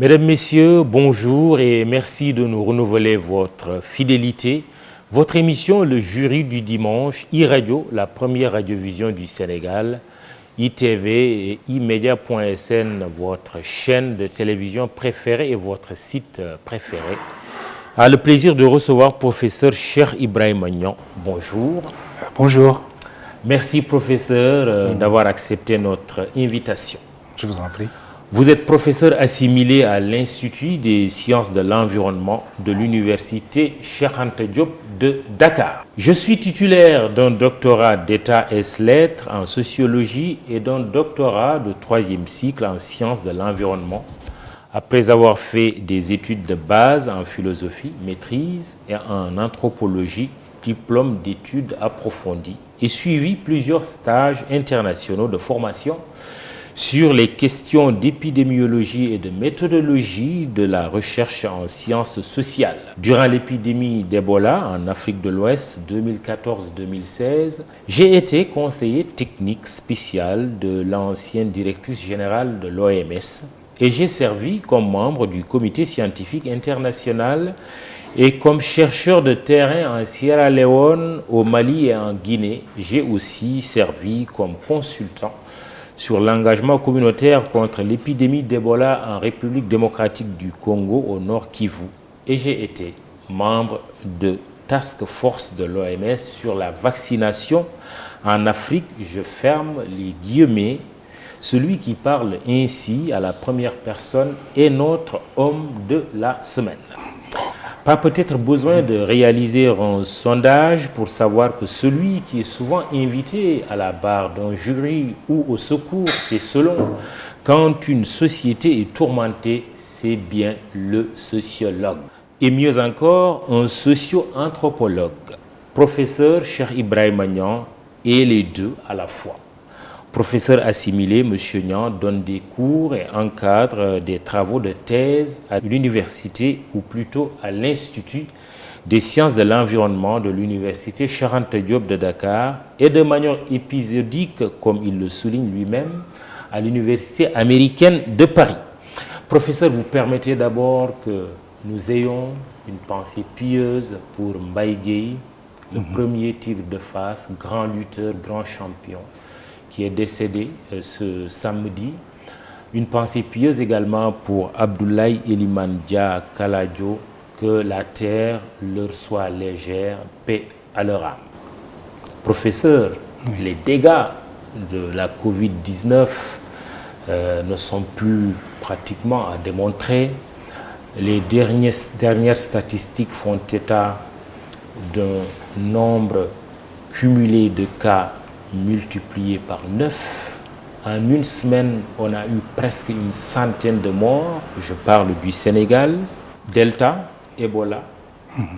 Mesdames, Messieurs, bonjour et merci de nous renouveler votre fidélité. Votre émission, le jury du dimanche, e-radio, la première radiovision du Sénégal, ITV et imedia.sn, votre chaîne de télévision préférée et votre site préféré, a le plaisir de recevoir professeur Cheikh Ibrahima Niang. Bonjour. Bonjour. Merci professeur d'avoir accepté notre invitation. Je vous en prie. Vous êtes professeur assimilé à l'Institut des sciences de l'environnement de l'Université Cheikh Anta Diop de Dakar. Je suis titulaire d'un doctorat d'État ès lettres en sociologie et d'un doctorat de 3e cycle en sciences de l'environnement, après avoir fait des études de base en philosophie, maîtrise et en anthropologie, diplôme d'études approfondies, et suivi plusieurs stages internationaux de formation sur les questions d'épidémiologie et de méthodologie de la recherche en sciences sociales. Durant l'épidémie d'Ebola en Afrique de l'Ouest 2014-2016, j'ai été conseiller technique spécial de l'ancienne directrice générale de l'OMS et j'ai servi comme membre du comité scientifique international et comme chercheur de terrain en Sierra Leone, au Mali et en Guinée. J'ai aussi servi comme consultant sur l'engagement communautaire contre l'épidémie d'Ebola en République démocratique du Congo au Nord Kivu. Et j'ai été membre de Task Force de l'OMS sur la vaccination en Afrique. Je ferme les guillemets. Celui qui parle ainsi à la première personne est notre homme de la semaine. Pas peut-être besoin de réaliser un sondage pour savoir que celui qui est souvent invité à la barre d'un jury ou au secours, c'est selon. Quand une société est tourmentée, c'est bien le sociologue. Et mieux encore, un socio-anthropologue. Professeur Cheikh Ibrahima Niang est les deux à la fois. Professeur assimilé, M. Niang donne des cours et encadre des travaux de thèse à l'université, ou plutôt à l'Institut des sciences de l'environnement de l'Université Cheikh Anta Diop de Dakar et de manière épisodique, comme il le souligne lui-même, à l'Université américaine de Paris. Professeur, vous permettez d'abord que nous ayons une pensée pieuse pour Mbaye Gueye, le premier tigre de Fass, grand lutteur, grand champion, qui est décédé ce samedi. Une pensée pieuse également pour Abdoulaye Elimane Dia Kaladio, que la terre leur soit légère, paix à leur âme. Professeur, les dégâts de la Covid-19 ne sont plus pratiquement à démontrer. Les dernières statistiques font état d'un nombre cumulé de cas multiplié par 9. En une semaine, on a eu presque une centaine de morts. Je parle du Sénégal, Delta, Ebola,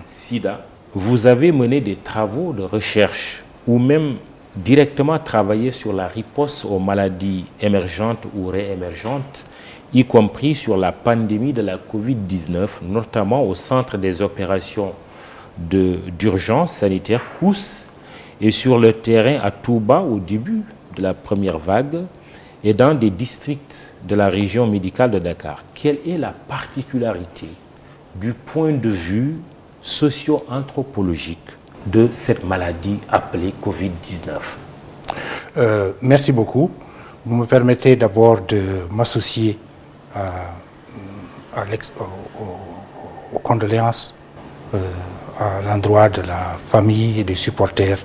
Sida. Vous avez mené des travaux de recherche ou même directement travaillé sur la riposte aux maladies émergentes ou réémergentes, y compris sur la pandémie de la Covid-19, notamment au centre des opérations d'urgence sanitaire, COUS, et sur le terrain à Touba au début de la première vague et dans des districts de la région médicale de Dakar. Quelle est la particularité du point de vue socio-anthropologique de cette maladie appelée Covid-19? Merci beaucoup. Vous me permettez d'abord de m'associer aux condoléances à l'endroit de la famille et des supporters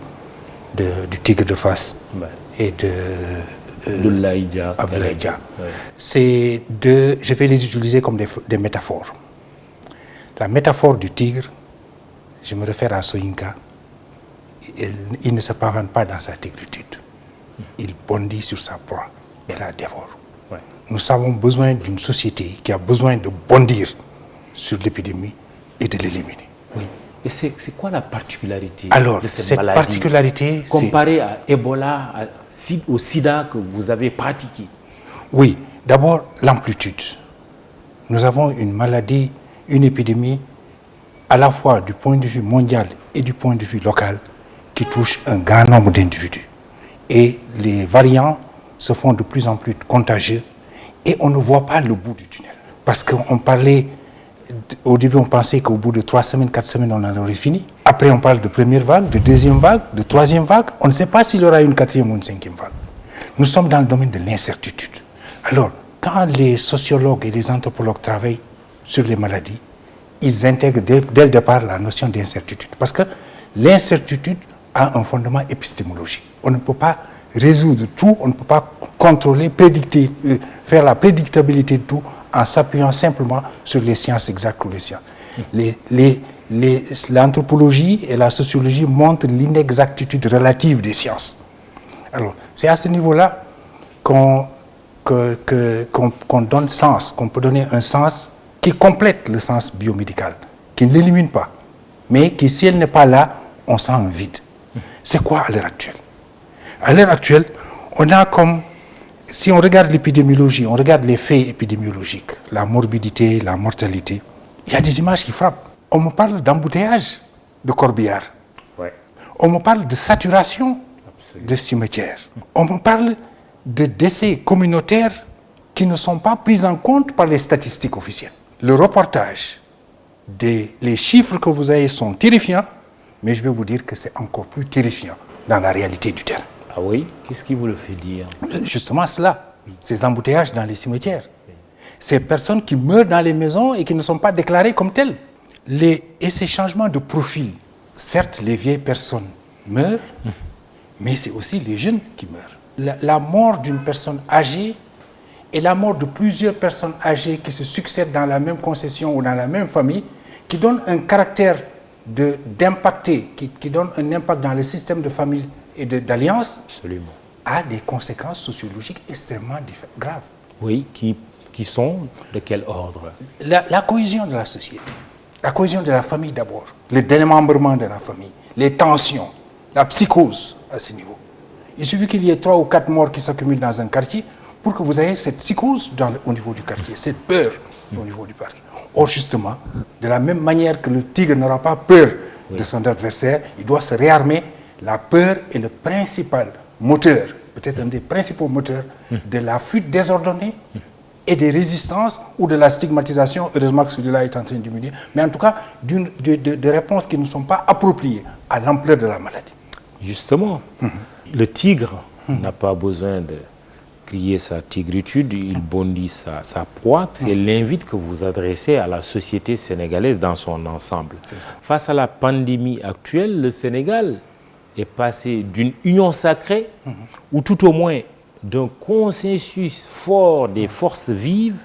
du Tigre de Fass et de Abdoulaye Dia. Ouais. Je vais les utiliser comme des métaphores. La métaphore du tigre, je me réfère à Soyinka, il ne se pavane pas dans sa tigritude. Il bondit sur sa proie et la dévore. Ouais. Nous avons besoin d'une société qui a besoin de bondir sur l'épidémie et de l'éliminer. Oui. Et c'est quoi la particularité de cette maladie particularité comparée à Ebola, au sida que vous avez pratiqué? Oui, d'abord l'amplitude. Nous avons une maladie, une épidémie, à la fois du point de vue mondial et du point de vue local, qui touche un grand nombre d'individus. Et les variants se font de plus en plus contagieux et on ne voit pas le bout du tunnel. Parce qu'on parlait, au début on pensait qu'au bout de 3 semaines, 4 semaines, on en aurait fini. Après on parle de première vague, de deuxième vague, de troisième vague. On ne sait pas s'il y aura une quatrième ou une cinquième vague. Nous sommes dans le domaine de l'incertitude. Alors, quand les sociologues et les anthropologues travaillent sur les maladies, ils intègrent dès le départ la notion d'incertitude. Parce que l'incertitude a un fondement épistémologique. On ne peut pas résoudre tout, on ne peut pas contrôler, prédicter, faire la prédictabilité de tout en s'appuyant simplement sur les sciences exactes ou les sciences. L'anthropologie et la sociologie montrent l'inexactitude relative des sciences. Alors, c'est à ce niveau-là qu'on donne sens, qu'on peut donner un sens qui complète le sens biomédical, qui ne l'élimine pas, mais qui, si elle n'est pas là, on sent un vide. C'est quoi à l'heure actuelle? À l'heure actuelle, on a comme, si on regarde l'épidémiologie, on regarde les faits épidémiologiques, la morbidité, la mortalité, il y a des images qui frappent. On me parle d'embouteillage de corbillards. Ouais. On me parle de saturation de cimetières. On me parle de décès communautaires qui ne sont pas pris en compte par les statistiques officielles. Le reportage, les chiffres que vous avez sont terrifiants, mais je vais vous dire que c'est encore plus terrifiant dans la réalité du terrain. Ah oui? Qu'est-ce qui vous le fait dire? Justement cela, ces embouteillages dans les cimetières. Ces personnes qui meurent dans les maisons et qui ne sont pas déclarées comme telles. Et ces changements de profil, certes les vieilles personnes meurent, mais c'est aussi les jeunes qui meurent. La mort d'une personne âgée et la mort de plusieurs personnes âgées qui se succèdent dans la même concession ou dans la même famille, qui donnent un caractère d'impacter, qui donne un impact dans le système de famille et d'alliance, a des conséquences sociologiques extrêmement graves. Oui, qui sont de quel ordre? La cohésion de la société, la cohésion de la famille d'abord, le démembrement de la famille, les tensions, la psychose à ce niveau. Il suffit qu'il y ait 3 ou 4 morts qui s'accumulent dans un quartier pour que vous ayez cette psychose au niveau du quartier, cette peur au niveau du quartier. Or, justement, de la même manière que le tigre n'aura pas peur de son adversaire, il doit se réarmer. La peur est le principal moteur, peut-être un des principaux moteurs de la fuite désordonnée et des résistances ou de la stigmatisation. Heureusement que celui-là est en train de diminuer, mais en tout cas de réponses qui ne sont pas appropriées à l'ampleur de la maladie. Justement, le tigre n'a pas besoin de crier sa tigritude, il bondit sa proie. C'est l'invite que vous adressez à la société sénégalaise dans son ensemble. Face à la pandémie actuelle, le Sénégal est passé d'une union sacrée, ou tout au moins d'un consensus fort des forces vives,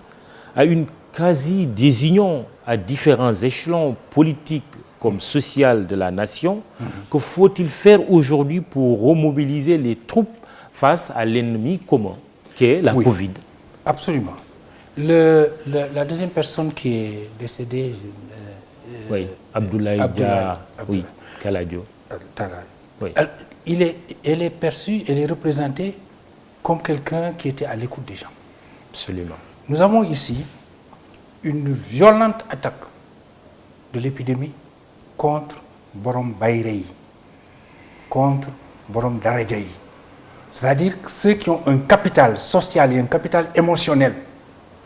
à une quasi-désunion à différents échelons politiques comme social de la nation. Que faut-il faire aujourd'hui pour remobiliser les troupes face à l'ennemi commun, qui est la Covid? Absolument. La deuxième personne qui est décédée... Abdoulaye Kaladio. Oui. Elle est perçue, elle est représentée comme quelqu'un qui était à l'écoute des gens. Absolument. Nous avons ici une violente attaque de l'épidémie contre Borom Bayrei, contre Borom Daradjaï. C'est-à-dire ceux qui ont un capital social et un capital émotionnel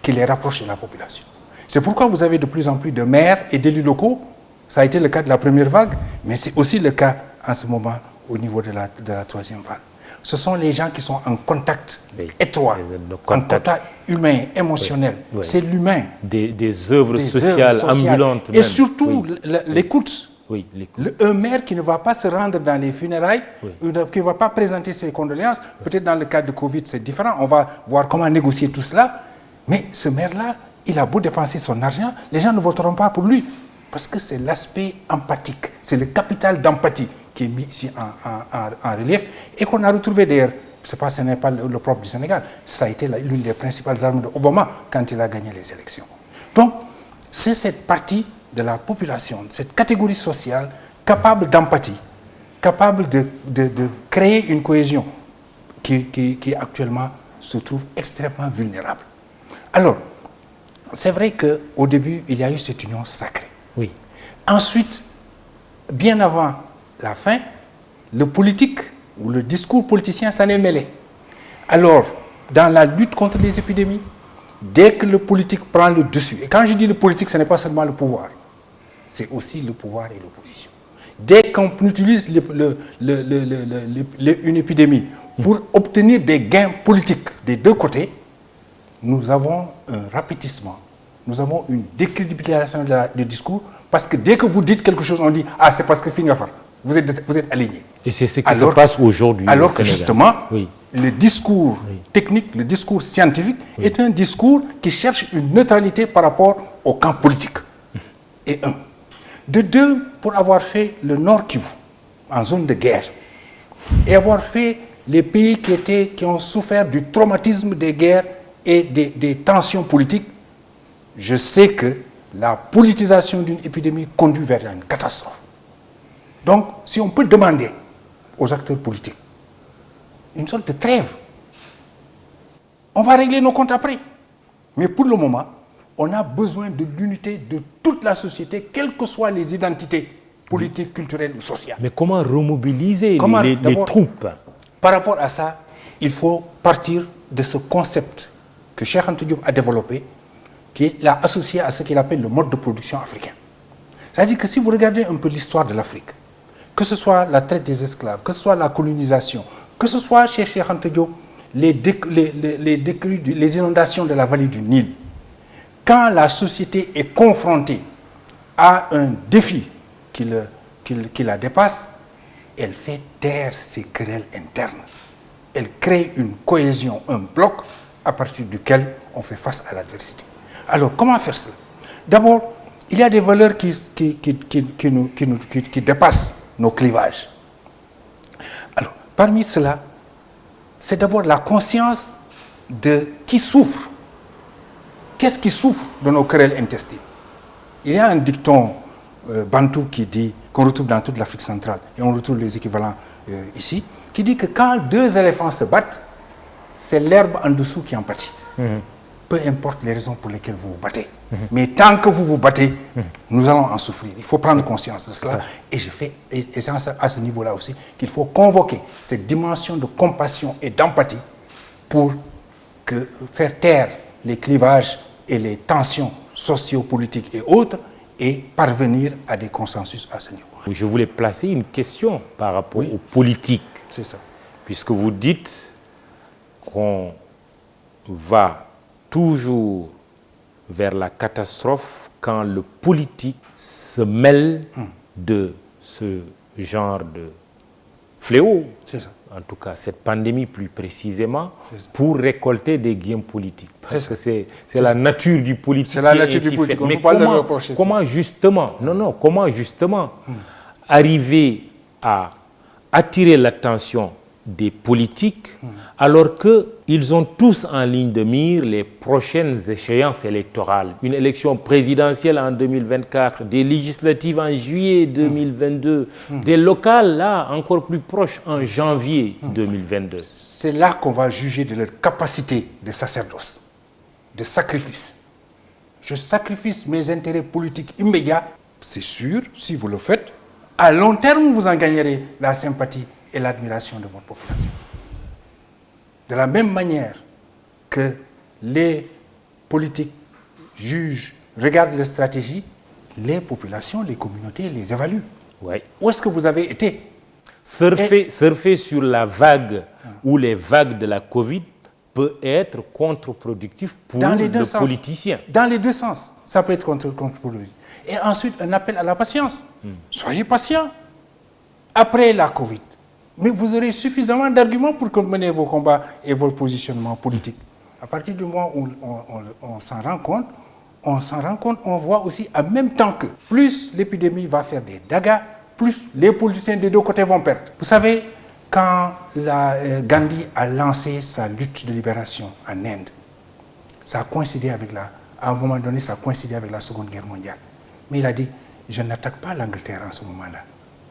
qui les rapproche de la population. C'est pourquoi vous avez de plus en plus de maires et d'élus locaux. Ça a été le cas de la première vague, mais c'est aussi le cas en ce moment au niveau de la troisième vague. Ce sont les gens qui sont en contact étroit, en contact humain, émotionnel. C'est l'humain. Des œuvres sociales ambulantes. Et surtout l'écoute. Oui, un maire qui ne va pas se rendre dans les funérailles, qui ne va pas présenter ses condoléances, peut-être dans le cas de Covid c'est différent, on va voir comment négocier tout cela, mais ce maire-là, il a beau dépenser son argent, les gens ne voteront pas pour lui, parce que c'est l'aspect empathique, c'est le capital d'empathie qui est mis ici en relief, et qu'on a retrouvé d'ailleurs, ce n'est pas le propre du Sénégal, ça a été l'une des principales armes d'Obama quand il a gagné les élections. Donc, c'est cette partie de la population, cette catégorie sociale capable d'empathie, capable de créer une cohésion qui actuellement se trouve extrêmement vulnérable. Alors, c'est vrai qu'au début, il y a eu cette union sacrée. Oui. Ensuite, bien avant la fin, le politique ou le discours politicien s'en est mêlé. Alors, dans la lutte contre les épidémies, dès que le politique prend le dessus, et quand je dis le politique, ce n'est pas seulement le pouvoir, c'est aussi le pouvoir et l'opposition. Dès qu'on utilise une épidémie pour obtenir des gains politiques des deux côtés, nous avons un rapetissement, nous avons une décrédibilisation du discours, parce que dès que vous dites quelque chose, on dit « Ah, c'est parce que Fingafar, vous êtes aligné ». Et c'est ce qui se passe aujourd'hui. Alors que justement, le discours technique, le discours scientifique est un discours qui cherche une neutralité par rapport au camp politique. Et un. De deux, pour avoir fait le Nord Kivu en zone de guerre et avoir fait les pays qui ont souffert du traumatisme des guerres et des tensions politiques, je sais que la politisation d'une épidémie conduit vers une catastrophe. Donc, si on peut demander aux acteurs politiques une sorte de trêve, on va régler nos comptes après. Mais pour le moment, on a besoin de l'unité de toute la société, quelles que soient les identités politiques, culturelles ou sociales. Mais comment remobiliser les troupes? Par rapport à ça, il faut partir de ce concept que Cheikh Anta Diop a développé, qu'il a associé à ce qu'il appelle le mode de production africain. C'est-à-dire que si vous regardez un peu l'histoire de l'Afrique, que ce soit la traite des esclaves, que ce soit la colonisation, que ce soit chez Cheikh Anta Diop, les inondations de la vallée du Nil, quand la société est confrontée à un défi qui la dépasse, elle fait taire ses querelles internes. Elle crée une cohésion, un bloc à partir duquel on fait face à l'adversité. Alors, comment faire cela? D'abord, il y a des valeurs qui dépassent nos clivages. Alors, parmi cela, c'est d'abord la conscience de qui souffre. Qu'est-ce qui souffre de nos querelles intestines? Il y a un dicton bantou qu'on retrouve dans toute l'Afrique centrale, et on retrouve les équivalents ici, qui dit que quand deux éléphants se battent, c'est l'herbe en dessous qui en pâtit. Peu importe les raisons pour lesquelles vous vous battez. Mais tant que vous vous battez, nous allons en souffrir. Il faut prendre conscience de cela. Et c'est à ce niveau-là aussi qu'il faut convoquer cette dimension de compassion et d'empathie pour faire taire les clivages et les tensions sociopolitiques et autres et parvenir à des consensus à ce niveau. Je voulais placer une question par rapport aux politiques. C'est ça. Puisque vous dites qu'on va toujours vers la catastrophe quand le politique se mêle de ce genre de fléau, en tout cas cette pandémie plus précisément, pour récolter des gains politiques. Parce que c'est la nature du politique. C'est la nature du politique. Mais comment justement, comment justement arriver à attirer l'attention des politiques alors qu'ils ont tous en ligne de mire les prochaines échéances électorales. Une élection présidentielle en 2024, des législatives en juillet 2022, des locales là encore plus proches en janvier 2022. C'est là qu'on va juger de leur capacité de sacerdoce, de sacrifice. Je sacrifie mes intérêts politiques immédiats, c'est sûr, si vous le faites, à long terme vous en gagnerez la sympathie et l'admiration de votre population. De la même manière que les politiques jugent, regardent les stratégies, les populations, les communautés les évaluent. Où est-ce que vous avez été? Surfer sur la vague ou les vagues de la Covid peut être contre-productif pour le politicien. Dans les deux sens, ça peut être contre-productif. Et ensuite, un appel à la patience. Soyez patient. Après la Covid, mais vous aurez suffisamment d'arguments pour mener vos combats et vos positionnements politiques. À partir du moment où on s'en rend compte, on voit aussi en même temps que plus l'épidémie va faire des dégâts, plus les politiciens des deux côtés vont perdre. Vous savez, quand Gandhi a lancé sa lutte de libération en Inde, ça a coïncidé avec à un moment donné, ça a coïncidé avec la Seconde Guerre mondiale. Mais il a dit, je n'attaque pas l'Angleterre en ce moment-là,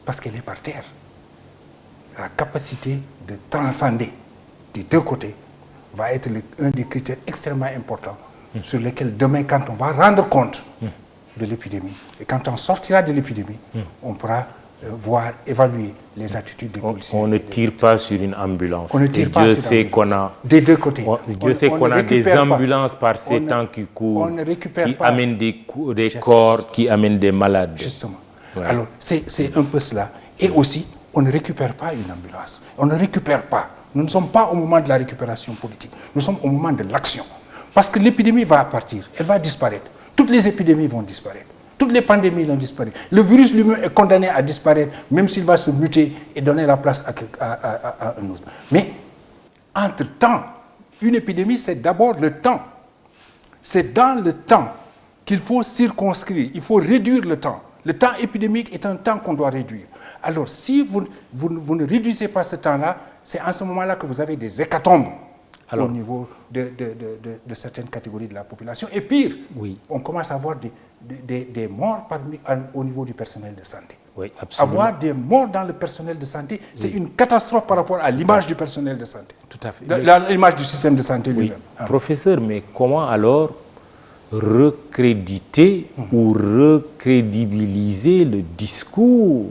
parce qu'elle est par terre. La capacité de transcender des deux côtés va être un des critères extrêmement importants sur lesquels demain, quand on va rendre compte de l'épidémie, et quand on sortira de l'épidémie, on pourra voir, évaluer les attitudes des policiers. On ne tire pas sur une ambulance. On ne tire pas Dieu sur sait une qu'on a, des deux côtés. Dieu sait qu'on a des ambulances par ces temps qui courent, qui amènent des corps, qui amènent des malades. Justement. Ouais. Alors, c'est un peu cela. Et aussi, on ne récupère pas une ambulance. On ne récupère pas. Nous ne sommes pas au moment de la récupération politique. Nous sommes au moment de l'action. Parce que l'épidémie va partir, elle va disparaître. Toutes les épidémies vont disparaître. Toutes les pandémies vont disparaître. Le virus lui-même est condamné à disparaître, même s'il va se muter et donner la place à un autre. Mais, entre-temps, une épidémie, c'est d'abord le temps. C'est dans le temps qu'il faut circonscrire. Il faut réduire le temps. Le temps épidémique est un temps qu'on doit réduire. Alors, si vous ne réduisez pas ce temps-là, c'est en ce moment-là que vous avez des hécatombes au niveau de certaines catégories de la population. Et pire, on commence à avoir des morts au niveau du personnel de santé. Oui, absolument. Avoir des morts dans le personnel de santé, c'est une catastrophe par rapport à l'image du personnel de santé. Tout à fait. L'image du système de santé lui-même. Professeur, mais comment alors recréditer ou recrédibiliser le discours?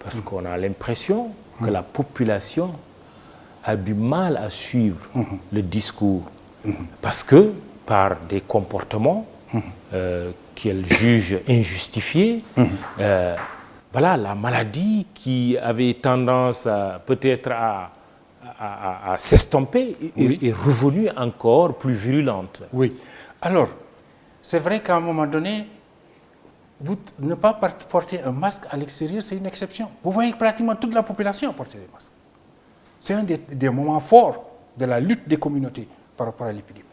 Parce qu'on a l'impression que la population a du mal à suivre le discours. Parce que, par des comportements qu'elle juge injustifiés, voilà, la maladie qui avait tendance peut-être à s'estomper est revenue encore plus virulente. Oui. Alors, c'est vrai qu'à un moment donné, ne pas porter un masque à l'extérieur, c'est une exception. Vous voyez que pratiquement toute la population porte des masques. C'est un des moments forts de la lutte des communautés par rapport à l'épidémie.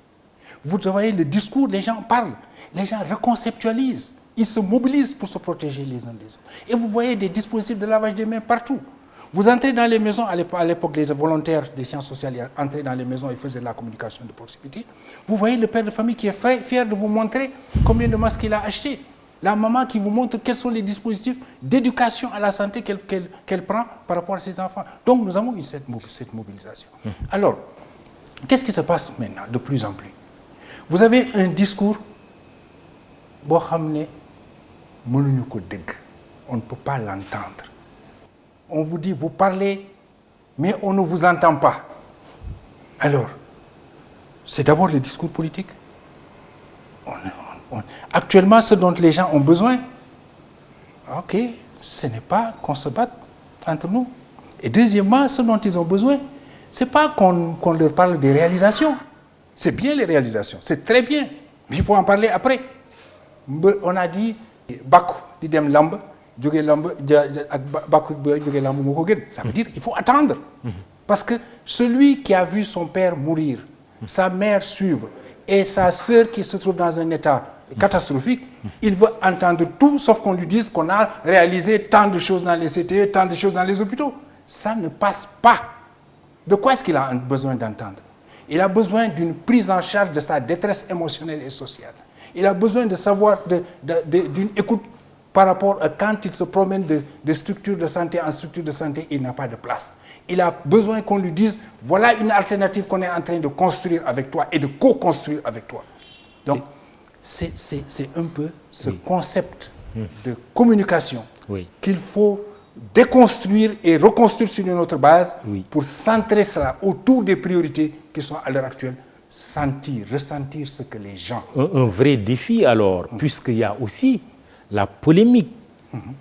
Vous voyez le discours, les gens parlent, les gens reconceptualisent, ils se mobilisent pour se protéger les uns des autres. Et vous voyez des dispositifs de lavage des mains partout. Vous entrez dans les maisons, à l'époque, les volontaires des sciences sociales entraient dans les maisons et faisaient de la communication de proximité. Vous voyez le père de famille qui est fier de vous montrer combien de masques il a acheté. La maman qui vous montre quels sont les dispositifs d'éducation à la santé qu'elle prend par rapport à ses enfants. Donc nous avons eu cette mobilisation. Alors, qu'est-ce qui se passe maintenant de plus en plus? Vous avez un discours, on ne peut pas l'entendre. On vous dit, vous parlez, mais on ne vous entend pas. Alors, c'est d'abord le discours politique. Actuellement, ce dont les gens ont besoin, ok, ce n'est pas qu'on se batte entre nous. Et deuxièmement, ce dont ils ont besoin, ce n'est pas qu'on leur parle des réalisations. C'est bien les réalisations, c'est très bien, mais il faut en parler après. On a dit, Bakou, Didem Lamb, ça veut dire qu'il faut attendre. Parce que celui qui a vu son père mourir, sa mère suivre, et sa sœur qui se trouve dans un état catastrophique, il veut entendre tout, sauf qu'on lui dise qu'on a réalisé tant de choses dans les CTE, tant de choses dans les hôpitaux. Ça ne passe pas. De quoi est-ce qu'il a besoin d'entendre? Il a besoin d'une prise en charge de sa détresse émotionnelle et sociale. Il a besoin de savoir, d'une écoute par rapport à quand il se promène de structure de santé en structure de santé, il n'a pas de place. Il a besoin qu'on lui dise, voilà une alternative qu'on est en train de construire avec toi et de co-construire avec toi. Donc, c'est un peu ce concept de communication qu'il faut déconstruire et reconstruire sur une autre base pour centrer cela autour des priorités qui sont à l'heure actuelle, ressentir ce que les gens... Un vrai défi alors, puisqu'il y a aussi la polémique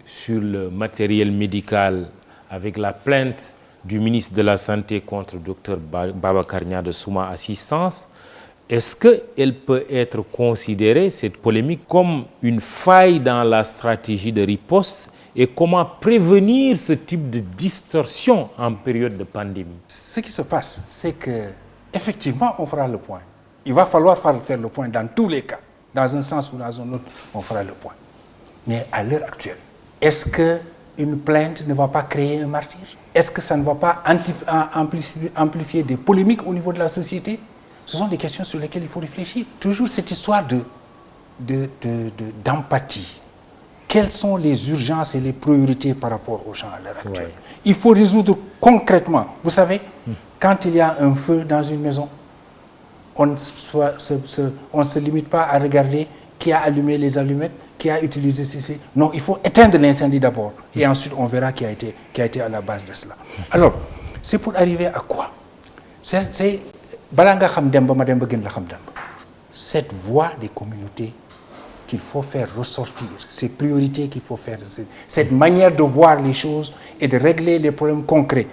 sur le matériel médical avec la plainte du ministre de la Santé contre Dr Babacar Niang de Souma Assistance. Est-ce qu'elle peut être considérée, cette polémique, comme une faille dans la stratégie de riposte et comment prévenir ce type de distorsion en période de pandémie? Ce qui se passe, c'est qu'effectivement, on fera le point. Il va falloir faire le point dans tous les cas. Dans un sens ou dans un autre, on fera le point. Mais à l'heure actuelle, est-ce qu'une plainte ne va pas créer un martyr? Est-ce que ça ne va pas amplifier des polémiques au niveau de la société? Ce sont des questions sur lesquelles il faut réfléchir. Toujours cette histoire d'empathie. Quelles sont les urgences et les priorités par rapport aux gens à l'heure actuelle? Il faut résoudre concrètement. Vous savez, quand il y a un feu dans une maison, on ne se limite pas à regarder qui a allumé les allumettes, qui a utilisé ceci. Non, il faut éteindre l'incendie d'abord. Et ensuite, on verra qui a été à la base de cela. Alors, c'est pour arriver à quoi? C'est cette voix des communautés qu'il faut faire ressortir, ces priorités qu'il faut faire, cette manière de voir les choses et de régler les problèmes concrets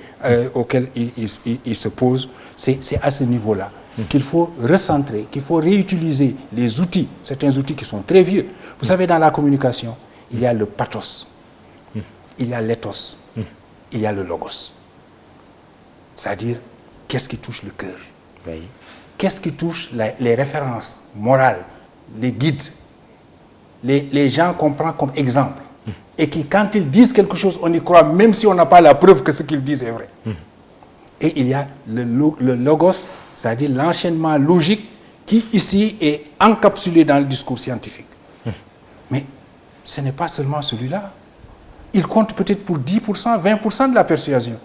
auxquels ils se posent, c'est à ce niveau-là qu'il faut recentrer, qu'il faut réutiliser les outils, certains outils qui sont très vieux. Vous savez, dans la communication, il y a le pathos, il y a l'éthos, il y a le logos. C'est-à-dire, qu'est-ce qui touche le cœur? Oui. Qu'est-ce qui touche les références morales, les guides, les gens qu'on prend comme exemple et qui, quand ils disent quelque chose, on y croit, même si on n'a pas la preuve que ce qu'ils disent est vrai. Et il y a le logos, c'est-à-dire l'enchaînement logique qui, ici, est encapsulé dans le discours scientifique. Mais ce n'est pas seulement celui-là. Il compte peut-être pour 10%, 20% de la persuasion.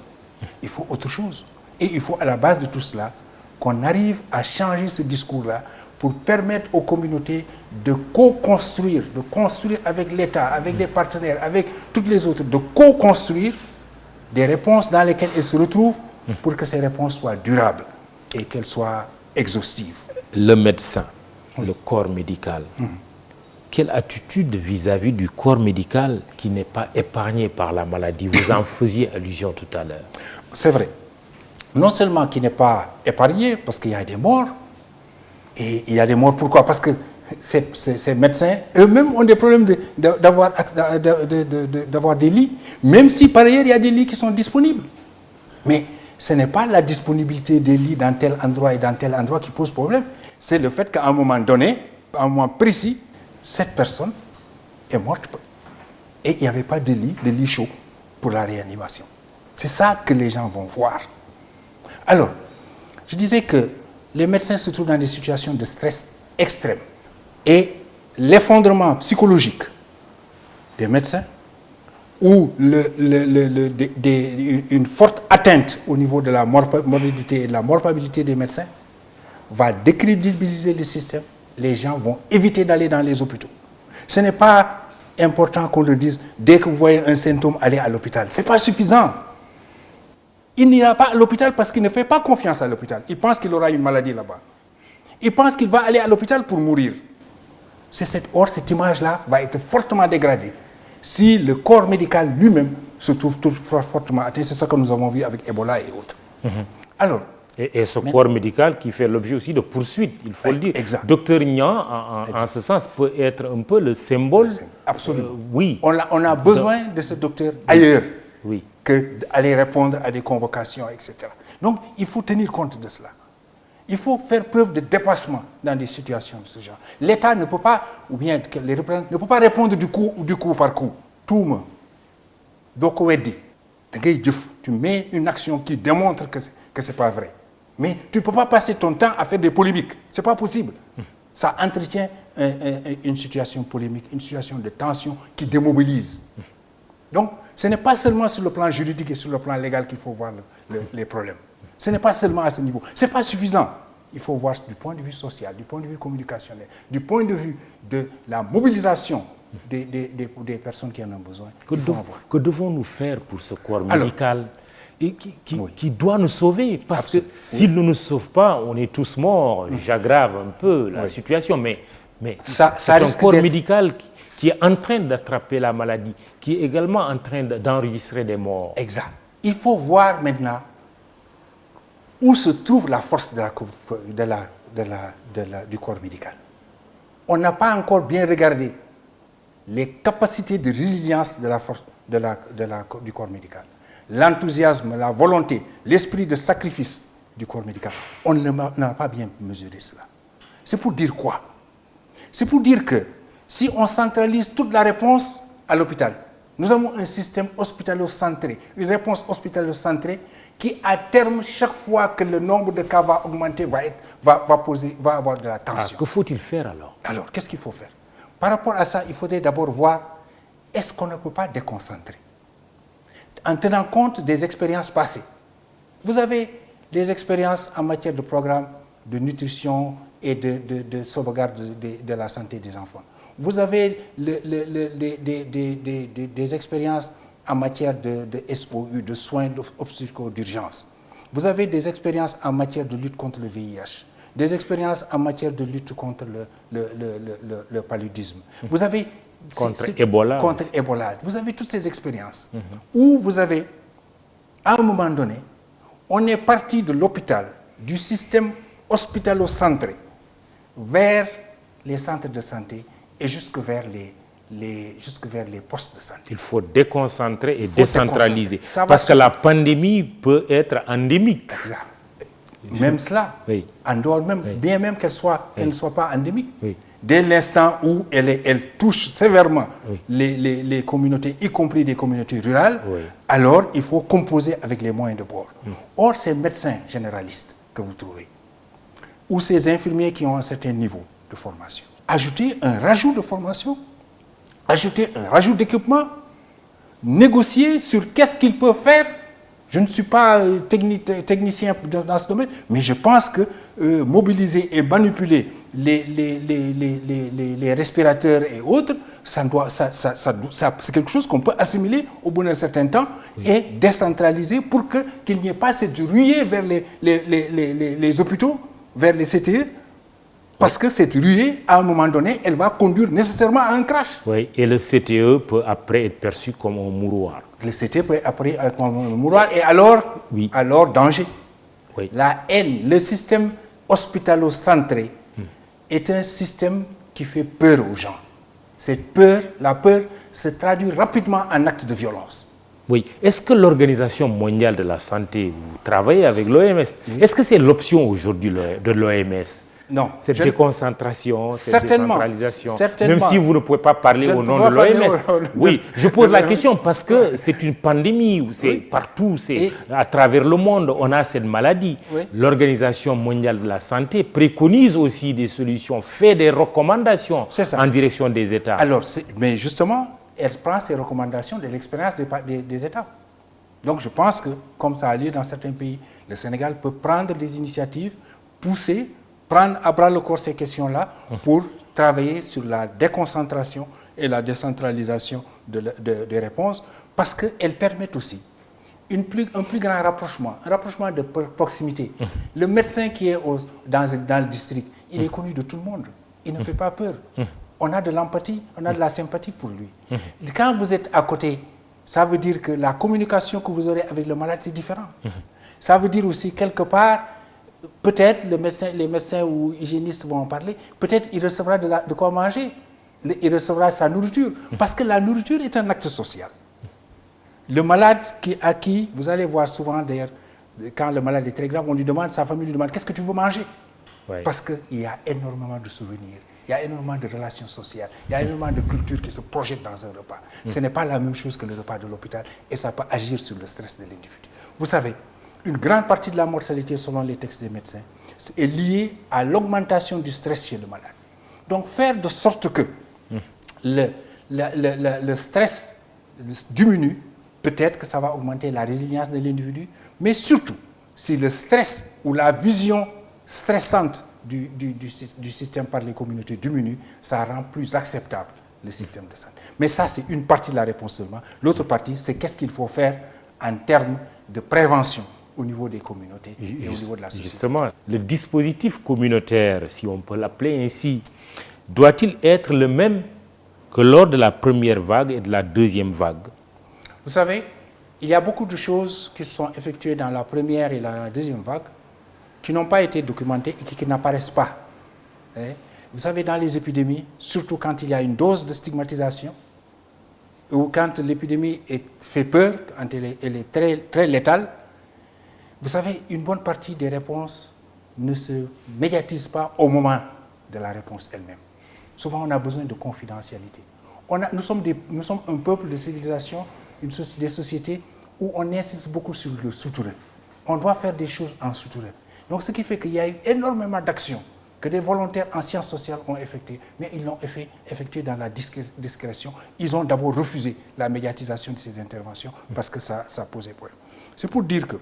Il faut autre chose. Et il faut, à la base de tout cela, qu'on arrive à changer ce discours-là pour permettre aux communautés de co-construire, de construire avec l'État, avec les partenaires, avec toutes les autres, de co-construire des réponses dans lesquelles elles se retrouvent pour que ces réponses soient durables et qu'elles soient exhaustives. Le médecin, le corps médical, quelle attitude vis-à-vis du corps médical qui n'est pas épargné par la maladie? Vous en faisiez allusion tout à l'heure. C'est vrai. Non seulement qui n'est pas épargné, parce qu'il y a des morts, et il y a des morts pourquoi? Parce que ces médecins eux-mêmes ont des problèmes d'avoir des lits, même si par ailleurs il y a des lits qui sont disponibles. Mais ce n'est pas la disponibilité des lits dans tel endroit et dans tel endroit qui pose problème. C'est le fait qu'à un moment donné, à un moment précis, cette personne est morte. Et il n'y avait pas de lit chaud pour la réanimation. C'est ça que les gens vont voir. Alors, je disais que les médecins se trouvent dans des situations de stress extrême. Et l'effondrement psychologique des médecins ou une forte atteinte au niveau de la morbidité et de la morbidité des médecins va décrédibiliser le système. Les gens vont éviter d'aller dans les hôpitaux. Ce n'est pas important qu'on le dise, dès que vous voyez un symptôme, allez à l'hôpital. Ce n'est pas suffisant. Il n'ira pas à l'hôpital parce qu'il ne fait pas confiance à l'hôpital. Il pense qu'il aura une maladie là-bas. Il pense qu'il va aller à l'hôpital pour mourir. Or, cette image-là va être fortement dégradée si le corps médical lui-même se trouve fortement atteint. C'est ça que nous avons vu avec Ebola et autres. Alors, et ce corps médical qui fait l'objet aussi de poursuites, il faut le dire. Exact. Docteur Niang, en ce sens, peut être un peu le symbole. Absolument. Oui. On a besoin de ce docteur ailleurs oui. que d'aller répondre à des convocations, etc. Donc, il faut tenir compte de cela. Il faut faire preuve de dépassement dans des situations de ce genre. L'État ne peut pas, ou bien les représentants, ne peut pas répondre du coup par coup. Tout le monde. Donc, tu mets une action qui démontre que ce n'est pas vrai. Mais tu ne peux pas passer ton temps à faire des polémiques. Ce n'est pas possible. Ça entretient une situation polémique, une situation de tension qui démobilise. Donc, ce n'est pas seulement sur le plan juridique et sur le plan légal qu'il faut voir les problèmes. Ce n'est pas seulement à ce niveau. Ce n'est pas suffisant. Il faut voir du point de vue social, du point de vue communicationnel, du point de vue de la mobilisation des personnes qui en ont besoin. Que devons-nous faire pour ce corps médical qui doit nous sauver? Parce que s'il ne nous sauve pas, on est tous morts. J'aggrave un peu la situation, mais c'est un corps médical qui est en train d'attraper la maladie, qui est également en train d'enregistrer des morts. Exact. Il faut voir maintenant où se trouve la force du corps médical. On n'a pas encore bien regardé les capacités de résilience de la force du corps médical. L'enthousiasme, la volonté, l'esprit de sacrifice du corps médical. On n'a pas bien mesuré cela. C'est pour dire quoi? C'est pour dire que si on centralise toute la réponse à l'hôpital, nous avons un système hospitalo-centré, une réponse hospitalo-centrée qui, à terme, chaque fois que le nombre de cas va augmenter, va avoir de la tension. Que faut-il faire alors? Alors, qu'est-ce qu'il faut faire? Par rapport à ça, il faudrait d'abord voir, est-ce qu'on ne peut pas déconcentrer? En tenant compte des expériences passées. Vous avez des expériences en matière de programme de nutrition et de sauvegarde de la santé des enfants. Vous avez des expériences en matière de SOU, de soins obstétricaux d'urgence. Vous avez des expériences en matière de lutte contre le VIH, des expériences en matière de lutte contre le paludisme. Vous avez... Contre Ebola. Contre Ebola. Vous avez toutes ces expériences où vous avez, à un moment donné, on est parti de l'hôpital, du système hospitalo-centré, vers les centres de santé et jusque vers les postes de santé. Il faut déconcentrer et décentraliser. Parce que la pandémie peut être endémique. Exact. Même cela, oui. En dehors même, oui. Bien même qu'elle ne soit pas endémique. Oui. Dès l'instant où elle touche sévèrement oui. les communautés, y compris des communautés rurales, oui. Alors il faut composer avec les moyens de bord. Or, ces médecins généralistes que vous trouvez, ou ces infirmiers qui ont un certain niveau de formation, ajouter un rajout de formation, ajouter un rajout d'équipement, négocier sur qu'est-ce qu'ils peuvent faire. Je ne suis pas technicien dans ce domaine, mais je pense que mobiliser et manipuler les respirateurs et autres, c'est quelque chose qu'on peut assimiler au bout d'un certain temps oui. Et décentraliser pour qu'il n'y ait pas cette ruée vers les hôpitaux, vers les CTE, parce que cette ruée, à un moment donné, elle va conduire nécessairement à un crash. Oui, et le CTE peut après être perçu comme un mouroir. Le CTE peut après être comme un mouroir, et alors, oui. Alors danger. Oui. La haine, le système hospitalo-centré est un système qui fait peur aux gens. Cette peur, la peur se traduit rapidement en actes de violence. Oui. Est-ce que l'Organisation mondiale de la santé, vous travaillez avec l'OMS, oui. Est-ce que c'est l'option aujourd'hui de l'OMS? Non. Cette déconcentration, cette décentralisation, même si vous ne pouvez pas parler au nom de l'OMS. Oui, je pose la question parce que c'est une pandémie, c'est oui. Partout, c'est à travers le monde, on a cette maladie. Oui. L'Organisation mondiale de la santé préconise aussi des solutions, fait des recommandations en direction des États. Alors, mais justement, elle prend ces recommandations de l'expérience des États. Donc je pense que, comme ça a lieu dans certains pays, le Sénégal peut prendre des initiatives, pousser, prendre à bras le corps ces questions-là pour travailler sur la déconcentration et la décentralisation des réponses, parce qu'elles permettent aussi un plus grand rapprochement, un rapprochement de proximité. Le médecin qui est dans le district, il est connu de tout le monde. Il ne fait pas peur. On a de l'empathie, on a de la sympathie pour lui. Quand vous êtes à côté, ça veut dire que la communication que vous aurez avec le malade, c'est différent. Ça veut dire aussi, quelque part, peut-être les médecins ou hygiénistes vont en parler, peut-être il recevra de quoi manger, il recevra sa nourriture, parce que la nourriture est un acte social. Le malade à qui, vous allez voir souvent d'ailleurs, quand le malade est très grave, on lui demande, sa famille lui demande, qu'est-ce que tu veux manger? Oui. Parce qu'il y a énormément de souvenirs, il y a énormément de relations sociales, il y a énormément de cultures qui se projettent dans un repas. Ce n'est pas la même chose que le repas de l'hôpital et ça peut agir sur le stress de l'individu. Vous savez, une grande partie de la mortalité, selon les textes des médecins, est liée à l'augmentation du stress chez le malade. Donc, faire de sorte que le stress diminue, peut-être que ça va augmenter la résilience de l'individu, mais surtout, si le stress ou la vision stressante du système par les communautés diminue, ça rend plus acceptable le système de santé. Mais ça, c'est une partie de la réponse seulement. L'autre partie, c'est qu'est-ce qu'il faut faire en termes de prévention au niveau des communautés et au niveau de la société. Justement, le dispositif communautaire, si on peut l'appeler ainsi, doit-il être le même que lors de la première vague et de la deuxième vague? Vous savez, il y a beaucoup de choses qui se sont effectuées dans la première et la deuxième vague qui n'ont pas été documentées et qui n'apparaissent pas. Vous savez, dans les épidémies, surtout quand il y a une dose de stigmatisation, ou quand l'épidémie fait peur, quand elle est très, très létale, vous savez, une bonne partie des réponses ne se médiatisent pas au moment de la réponse elle-même. Souvent, on a besoin de confidentialité. Nous sommes un peuple de civilisation, des sociétés où on insiste beaucoup sur le souterrain. On doit faire des choses en souterrain. Donc, ce qui fait qu'il y a eu énormément d'actions que des volontaires en sciences sociales ont effectuées, mais ils l'ont effectué dans la discrétion. Ils ont d'abord refusé la médiatisation de ces interventions parce que ça posait problème. C'est pour dire que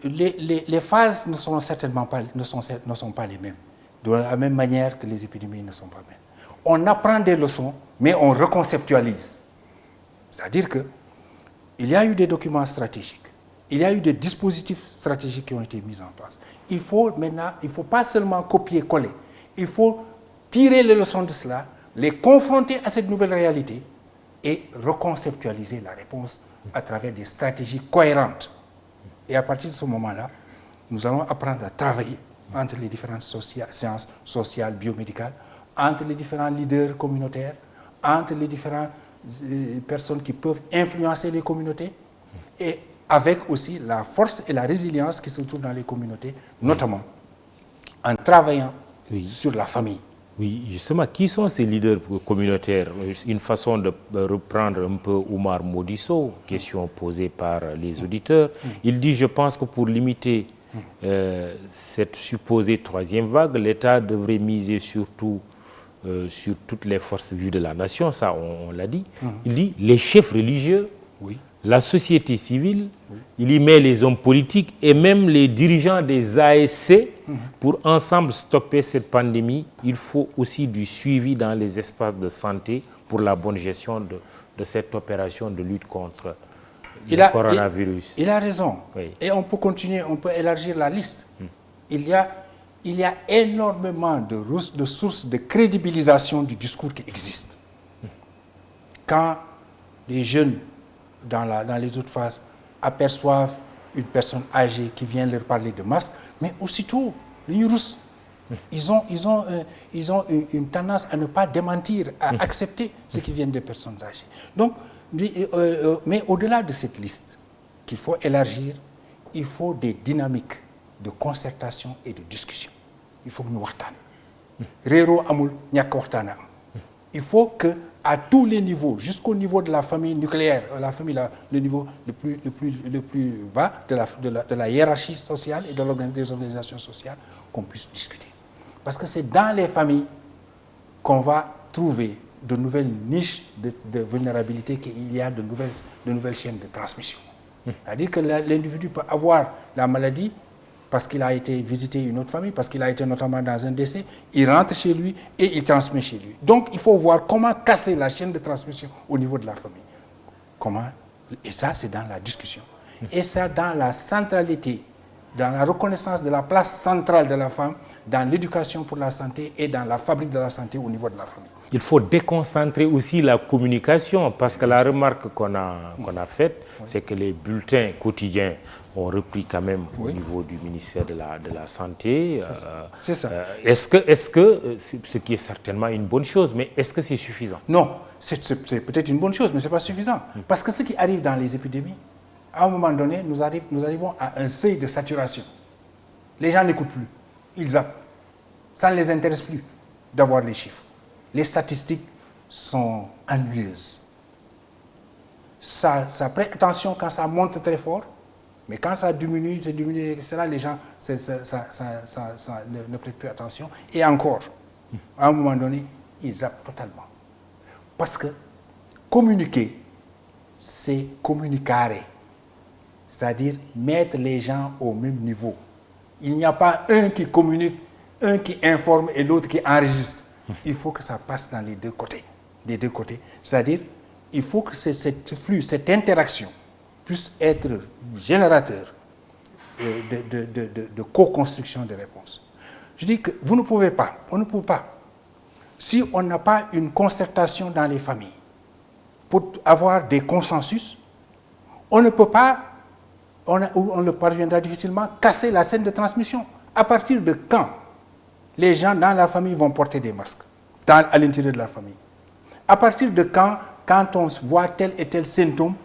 les phases ne sont certainement pas, ne sont pas les mêmes, de la même manière que les épidémies ne sont pas les mêmes. on apprend des leçons, mais on reconceptualise. C'est-à-dire qu'il y a eu des documents stratégiques, il y a eu des dispositifs stratégiques qui ont été mis en place. Il faut maintenant, il ne faut pas seulement copier-coller, il faut tirer les leçons de cela, les confronter à cette nouvelle réalité et reconceptualiser la réponse à travers des stratégies cohérentes. Et à partir de ce moment-là, nous allons apprendre à travailler entre les différentes sciences sociales, biomédicales, entre les différents leaders communautaires, entre les différentes personnes qui peuvent influencer les communautés, et avec aussi la force et la résilience qui se trouvent dans les communautés, notamment en travaillant sur la famille. Oui, justement, qui sont ces leaders communautaires? Une façon de reprendre un peu Oumar Modisso, question posée par les auditeurs. Il dit, je pense que pour limiter cette supposée troisième vague, l'État devrait miser surtout sur toutes les forces vives de la nation, ça on l'a dit. Il dit, les chefs religieux, la société civile, il y met les hommes politiques et même les dirigeants des ASC pour ensemble stopper cette pandémie. Il faut aussi du suivi dans les espaces de santé pour la bonne gestion de cette opération de lutte contre le coronavirus. Il a raison. Oui. Et on peut continuer, on peut élargir la liste. Il y a énormément de sources de crédibilisation du discours qui existent. Quand les jeunes dans les autres phases aperçoivent une personne âgée qui vient leur parler de masque, mais aussitôt, les Russes, ils ont une tendance à ne pas démentir, à accepter ce qui vient des personnes âgées. Donc, mais au-delà de cette liste qu'il faut élargir, il faut des dynamiques de concertation et de discussion. Il faut que nous waxtaan. Il faut que à tous les niveaux, jusqu'au niveau de la famille nucléaire, le niveau le plus bas de la hiérarchie sociale et des organisations sociales, qu'on puisse discuter. Parce que c'est dans les familles qu'on va trouver de nouvelles niches de vulnérabilité, qu'il y a de nouvelles chaînes de transmission. C'est-à-dire que l'individu peut avoir la maladie parce qu'il a été visiter une autre famille, parce qu'il a été notamment dans un décès, il rentre chez lui et il transmet chez lui. Donc il faut voir comment casser la chaîne de transmission au niveau de la famille. Comment? Et ça, c'est dans la discussion. Et ça, dans la centralité, dans la reconnaissance de la place centrale de la femme, dans l'éducation pour la santé et dans la fabrique de la santé au niveau de la famille. Il faut déconcentrer aussi la communication, parce que la remarque qu'on a faite, c'est que les bulletins quotidiens ont repris quand même au niveau du ministère de la Santé. C'est ça. Est-ce que ce qui est certainement une bonne chose, mais est-ce que c'est suffisant? Non, c'est peut-être une bonne chose, mais ce n'est pas suffisant. Parce que ce qui arrive dans les épidémies, à un moment donné, nous arrivons à un seuil de saturation. Les gens n'écoutent plus, ils zappent. Ça ne les intéresse plus d'avoir les chiffres. Les statistiques sont ennuyeuses. Ça prête attention quand ça monte très fort, mais quand ça diminue, etc., les gens ne prêtent plus attention. Et encore, à un moment donné, ils zappent totalement. Parce que communiquer, c'est communicare. C'est-à-dire mettre les gens au même niveau. Il n'y a pas un qui communique, un qui informe et l'autre qui enregistre. Il faut que ça passe dans les deux côtés. C'est-à-dire, il faut que ce flux, cette interaction puisse être générateur de co-construction de réponses. Je dis que on ne peut pas, si on n'a pas une concertation dans les familles pour avoir des consensus, on ne peut pas, on le parviendra difficilement, casser la chaîne de transmission. À partir de quand les gens dans la famille vont porter des masques à l'intérieur de la famille? À partir de quand on voit tel et tel symptôme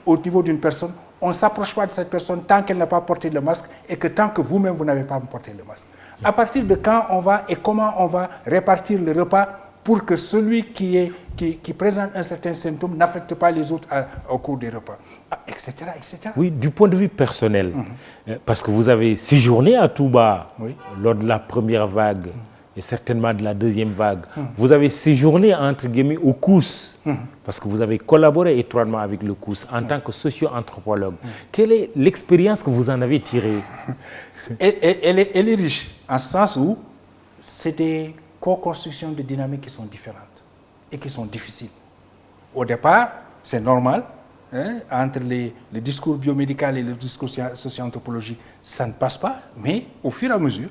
au niveau d'une personne, on ne s'approche pas de cette personne tant qu'elle n'a pas porté le masque et que tant que vous-même vous n'avez pas porté le masque. À partir de quand on va et comment on va répartir le repas pour que celui qui présente un certain symptôme n'affecte pas les autres au cours des repas, etc., etc. Oui, du point de vue personnel, parce que vous avez séjourné à Touba lors de la première vague et certainement de la deuxième vague. Vous avez séjourné, entre guillemets, au COUS, parce que vous avez collaboré étroitement avec le COUS en tant que socio-anthropologue. Quelle est l'expérience que vous en avez tirée? Elle est riche, en ce sens où c'est des co-construction de dynamiques qui sont différentes et qui sont difficiles. Au départ, c'est normal, hein, entre le discours biomédical et le discours socio-anthropologique, ça ne passe pas, mais au fur et à mesure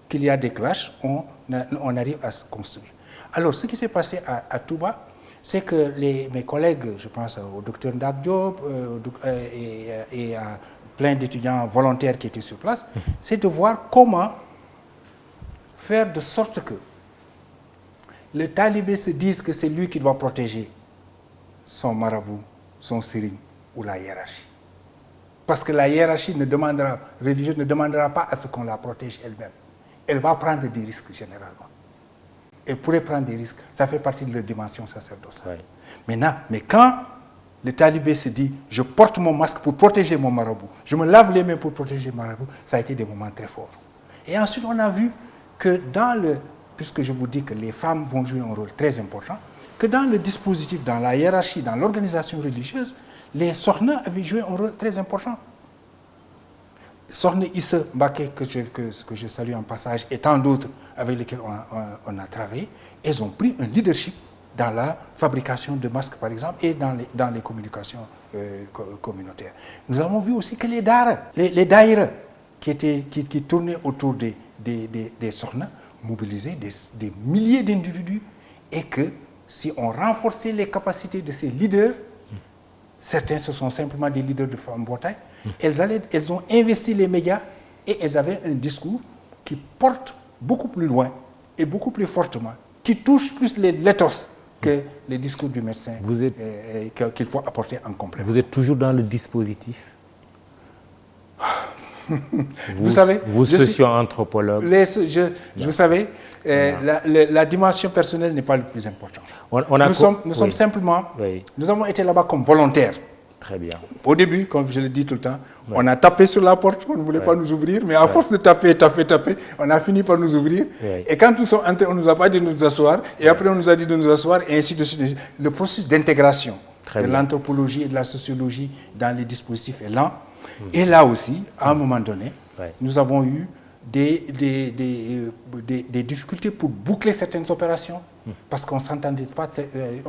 qu'il y a des clashs, on arrive à se construire. Alors, ce qui s'est passé à Touba, c'est que mes collègues, je pense au docteur Ndak Diop et à plein d'étudiants volontaires qui étaient sur place, c'est de voir comment faire de sorte que le talibé se dise que c'est lui qui doit protéger son marabout, son sérigne ou la hiérarchie. Parce que la hiérarchie religieuse ne demandera pas à ce qu'on la protège elle-même. Elle va prendre des risques généralement. Elle pourrait prendre des risques. Ça fait partie de leur dimension sacerdotale. Oui. Maintenant, mais quand le talibé se dit « je porte mon masque pour protéger mon marabout, je me lave les mains pour protéger mon marabout », ça a été des moments très forts. Et ensuite, on a vu que puisque je vous dis que les femmes vont jouer un rôle très important, que dans le dispositif, dans la hiérarchie, dans l'organisation religieuse, les Sokhna avaient joué un rôle très important. Sokhna Issa Mbacké, que je salue en passage, et tant d'autres avec lesquels on a travaillé, elles ont pris un leadership dans la fabrication de masques, par exemple, et dans les communications communautaires. Nous avons vu aussi que les daïras qui tournaient autour des Sokhna mobilisaient des milliers d'individus, et que si on renforçait les capacités de ces leaders, certains ce sont simplement des leaders de femmes bataille, elles ont investi les médias et elles avaient un discours qui porte beaucoup plus loin et beaucoup plus fortement, qui touche plus l'éthos que les discours du médecin qu'il faut apporter en complément. Vous êtes toujours dans le dispositif. Vous savez, vous socio-anthropologue. Vous savez, la dimension personnelle n'est pas le plus important. Nous sommes simplement, nous avons été là-bas comme volontaires. Très bien. Au début, comme je le dis tout le temps, on a tapé sur la porte, on ne voulait pas nous ouvrir, mais à force de taper, on a fini par nous ouvrir. Et quand nous sommes entrés, on ne nous a pas dit de nous asseoir, et après on nous a dit de nous asseoir, et ainsi de suite. Le processus d'intégration de l'anthropologie et de la sociologie dans les dispositifs est lent. Et là aussi, à un moment donné, nous avons eu des difficultés pour boucler certaines opérations, parce qu'on ne s'entendait pas, il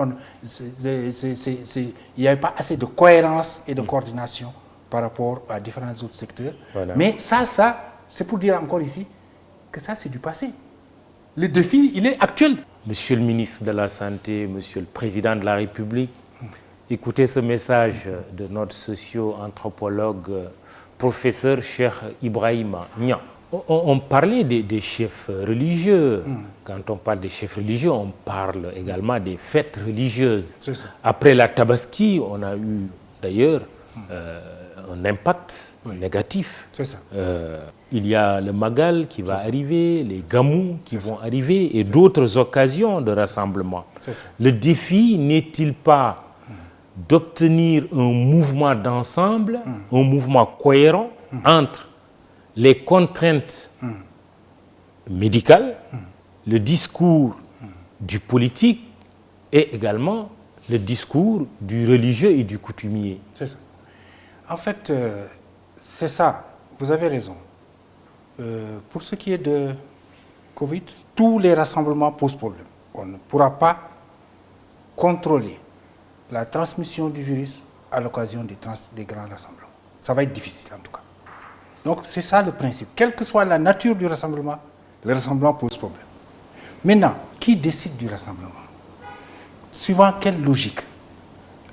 n'y avait pas assez de cohérence et de coordination par rapport à différents autres secteurs. Voilà. Mais ça, c'est pour dire encore ici que ça, c'est du passé. Le défi, il est actuel. Monsieur le ministre de la Santé, Monsieur le Président de la République, écoutez ce message de notre socio-anthropologue, professeur Cheikh Ibrahima Niang. On parlait des chefs religieux. Quand on parle des chefs religieux, on parle également des fêtes religieuses. Après la Tabaski, on a eu d'ailleurs un impact négatif. Il y a le Magal qui va arriver, les Gamou qui vont arriver et d'autres occasions de rassemblement. Le défi n'est-il pas d'obtenir un mouvement d'ensemble, un mouvement cohérent entre les contraintes médicales, le discours du politique et également le discours du religieux et du coutumier? C'est ça. En fait, c'est ça. Vous avez raison. Pour ce qui est de Covid, tous les rassemblements posent problème. On ne pourra pas contrôler la transmission du virus à l'occasion des grands rassemblements. Ça va être difficile en tout cas. Donc c'est ça le principe. Quelle que soit la nature du rassemblement, le rassemblement pose problème. Maintenant, qui décide du rassemblement? Suivant quelle logique?